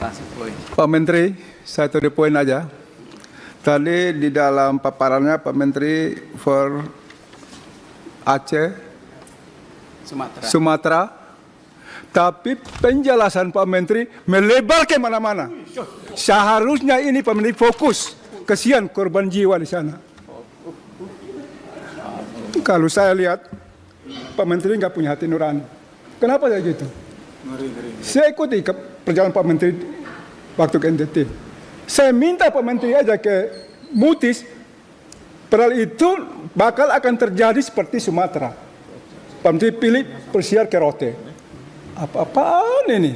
kasih poin. Pak Menteri, satu poin aja. Tadi di dalam paparannya Pak Menteri for Aceh, Sumatera, tapi penjelasan Pak Menteri melebar ke mana-mana. Seharusnya ini Pak Menteri fokus, kasihan korban jiwa di sana. Kalau saya lihat Pak Menteri nggak punya hati nurani. Kenapa saya gitu? Saya ikuti perjalanan Pak Menteri waktu ke NTT. Saya minta Pak Menteri aja ke Mutis, padahal itu bakal akan terjadi seperti Sumatera. Pak Menteri pilih persiar ke Rote. Apa-apaan ini?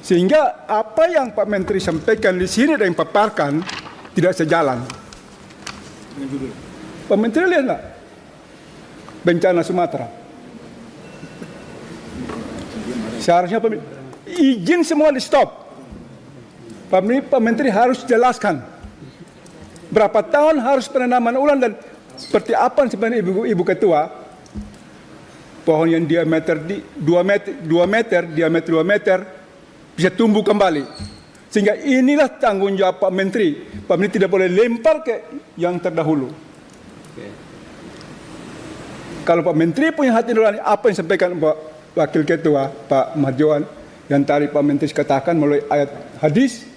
Sehingga apa yang Pak Menteri sampaikan di sini dan paparkan tidak sejalan. Pak Menteri lihat nggak bencana Sumatera? Seharusnya izin semua di stop. Pak Menteri harus jelaskan berapa tahun harus penanaman ulang dan seperti apa sebenarnya Ibu Ketua, pohon yang diameter 2 meter bisa tumbuh kembali. Sehingga inilah tanggung jawab Pak Menteri. Pak Menteri tidak boleh lempar ke yang terdahulu. Kalau Pak Menteri punya hati nurani, apa yang disampaikan Pak Wakil Ketua Pak Marjohan yang tadi Pak Menteri katakan melalui ayat hadis,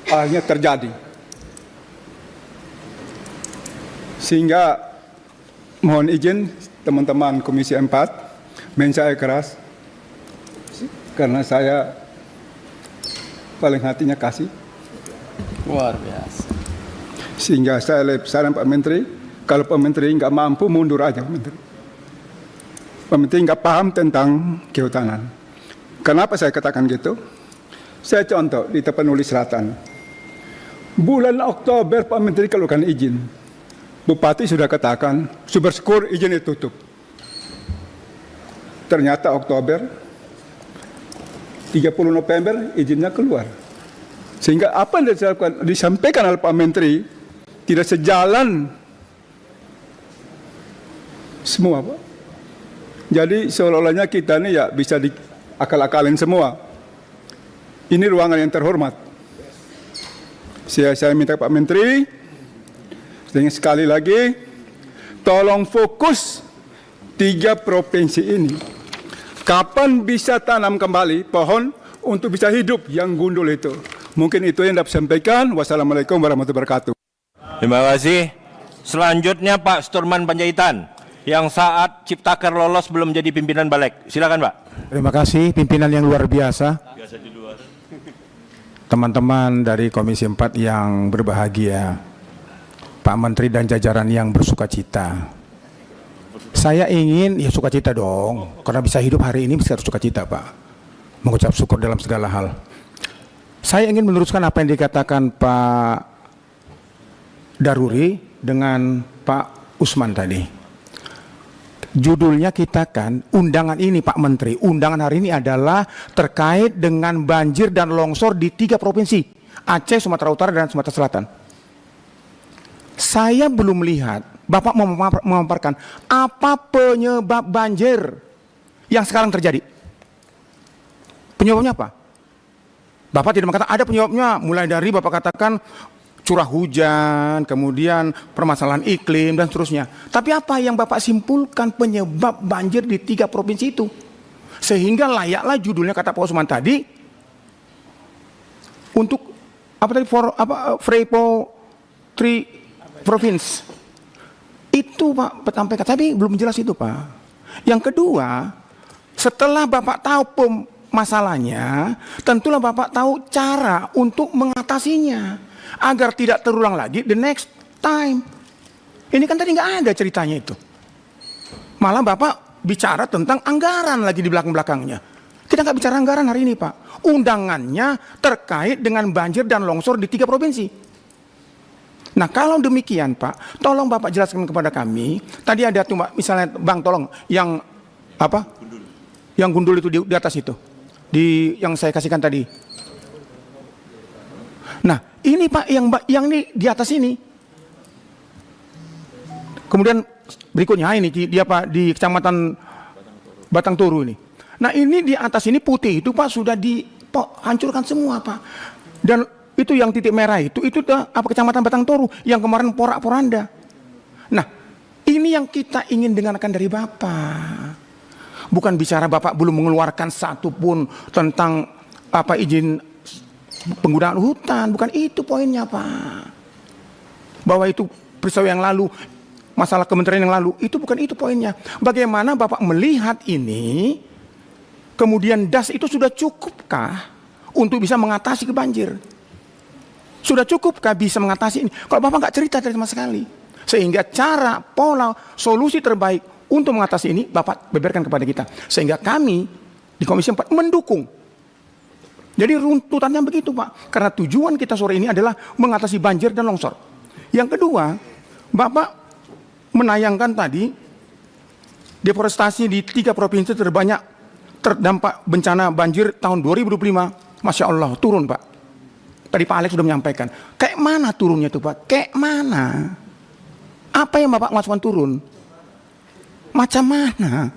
akhirnya terjadi. Sehingga mohon izin teman-teman Komisi 4, saya keras karena saya paling hatinya kasih. Luar biasa. Sehingga saya saran Pak Menteri, kalau Pak Menteri nggak mampu mundur aja Pak Menteri. Pak Menteri nggak paham tentang kehutanan. Kenapa saya katakan gitu? Saya contoh di Tapanuli Selatan. Bulan Oktober Pak Menteri keluarkan izin. Bupati sudah katakan, Syukur izin ditutup. Ternyata Oktober, 30 November izinnya keluar. Sehingga apa yang disampaikan oleh Pak Menteri tidak sejalan semua, Pak. Jadi seolah-olahnya kita ini ya bisa diakal-akalin semua. Ini ruangan yang terhormat. Saya minta Pak Menteri, dengan sekali lagi, tolong fokus 3 provinsi ini. Kapan bisa tanam kembali pohon untuk bisa hidup yang gundul itu? Mungkin itu yang dapat sampaikan. Wassalamualaikum warahmatullahi wabarakatuh. Terima kasih. Selanjutnya Pak Sturman Panjaitan, yang saat Ciptaker lolos belum jadi pimpinan Balik. Silakan Pak. Terima kasih pimpinan yang luar biasa. Teman-teman dari Komisi 4 yang berbahagia, Pak Menteri dan jajaran yang bersukacita. Saya ingin, ya sukacita dong, karena bisa hidup hari ini bisa sukacita Pak. Mengucap syukur dalam segala hal. Saya ingin meneruskan apa yang dikatakan Pak Daruri dengan Pak Usman tadi. Judulnya kita kan, undangan ini Pak Menteri, undangan hari ini adalah terkait dengan banjir dan longsor di 3 provinsi, Aceh, Sumatera Utara, dan Sumatera Selatan. Saya belum melihat, Bapak memaparkan apa penyebab banjir yang sekarang terjadi. Penyebabnya apa? Bapak tidak mengatakan ada penyebabnya, mulai dari Bapak katakan curah hujan, kemudian permasalahan iklim, dan seterusnya. Tapi apa yang Bapak simpulkan penyebab banjir di 3 provinsi itu? Sehingga layaklah judulnya kata Pak Usman tadi, untuk apa tadi, Frepo 3 Province. Itu Pak sampaikan, tapi belum jelas itu Pak. Yang kedua, setelah Bapak tahu masalahnya, tentulah Bapak tahu cara untuk mengatasinya agar tidak terulang lagi the next time. Ini kan tadi nggak ada ceritanya itu. Malah Bapak bicara tentang anggaran lagi di belakang-belakangnya. Kita nggak bicara anggaran hari ini Pak. Undangannya terkait dengan banjir dan longsor di 3 provinsi. Nah kalau demikian Pak, tolong Bapak jelaskan kepada kami. Tadi ada tuh Pak, misalnya Bang tolong yang apa? Yang gundul itu di atas itu, yang saya kasihkan tadi. Nah ini Pak, yang ini di atas ini. Kemudian berikutnya ini di apa, di Kecamatan Batang Toru ini. Nah ini di atas ini putih itu Pak sudah hancurkan semua Pak. Dan itu yang titik merah itu kecamatan Batang Toru yang kemarin porak-poranda. Nah, ini yang kita ingin dengarkan dari Bapak. Bukan bicara Bapak belum mengeluarkan satu pun tentang izin penggunaan hutan, bukan itu poinnya Pak. Bahwa itu peristiwa yang lalu, masalah kementerian yang lalu, itu bukan itu poinnya. Bagaimana Bapak melihat ini, kemudian DAS itu sudah cukupkah untuk bisa mengatasi banjir? Sudah cukupkah bisa mengatasi ini? Kalau Bapak nggak cerita sama sekali. Sehingga cara, pola, solusi terbaik untuk mengatasi ini Bapak beberkan kepada kita. Sehingga kami di Komisi 4 mendukung. Jadi runtutannya begitu Pak. Karena tujuan kita sore ini adalah mengatasi banjir dan longsor. Yang kedua, Bapak menayangkan tadi deforestasi di 3 provinsi terbanyak terdampak bencana banjir tahun 2025. Masya Allah, turun Pak. Tadi Pak Alex sudah menyampaikan. Kayak mana turunnya itu Pak? Kayak mana? Apa yang Bapak maksudkan turun? Macam mana?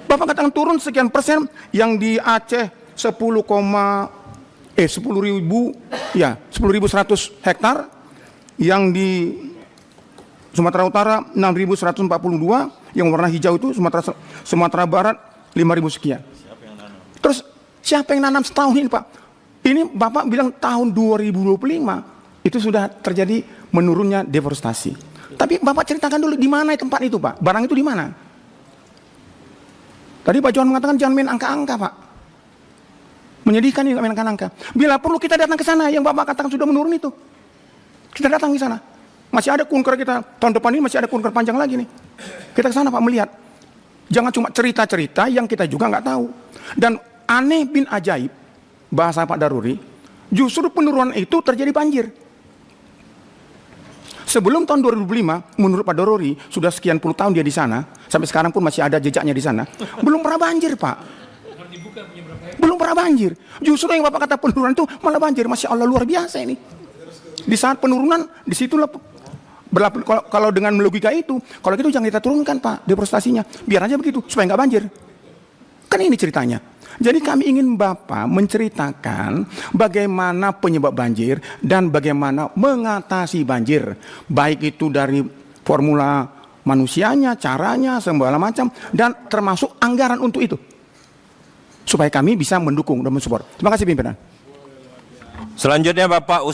Bapak katakan turun sekian persen, yang di Aceh 10.100 hektar, yang di Sumatera Utara 6.142, yang warna hijau itu Sumatera Barat 5.000 sekian. Terus siapa yang nanam setahun ini Pak? Ini Bapak bilang tahun 2025 itu sudah terjadi menurunnya deforestasi. Tapi Bapak ceritakan dulu di mana tempat itu Pak? Barang itu di mana? Tadi Pak Johan mengatakan jangan main angka-angka Pak. Menyedihkan ini main angka-angka. Bila perlu kita datang ke sana yang Bapak katakan sudah menurun itu. Kita datang ke sana. Masih ada kunker kita. Tahun depan ini masih ada kunker panjang lagi nih. Kita ke sana Pak melihat. Jangan cuma cerita-cerita yang kita juga nggak tahu. Dan aneh bin ajaib, bahasa Pak Daruri, justru penurunan itu terjadi banjir. Sebelum tahun 2005, menurut Pak Daruri, sudah sekian puluh tahun dia di sana, sampai sekarang pun masih ada jejaknya di sana, belum pernah banjir Pak. Belum pernah banjir. Justru yang Bapak kata penurunan itu malah banjir. Masya Allah, luar biasa ini. Di saat penurunan, disitulah kalau dengan logika itu, kalau gitu jangan kita turunkan Pak deforestasinya, biar aja begitu supaya nggak banjir. Kan ini ceritanya. Jadi kami ingin Bapak menceritakan bagaimana penyebab banjir dan bagaimana mengatasi banjir, baik itu dari formula manusianya, caranya, segala macam, dan termasuk anggaran untuk itu, supaya kami bisa mendukung dan mensupport. Terima kasih pimpinan. Selanjutnya Bapak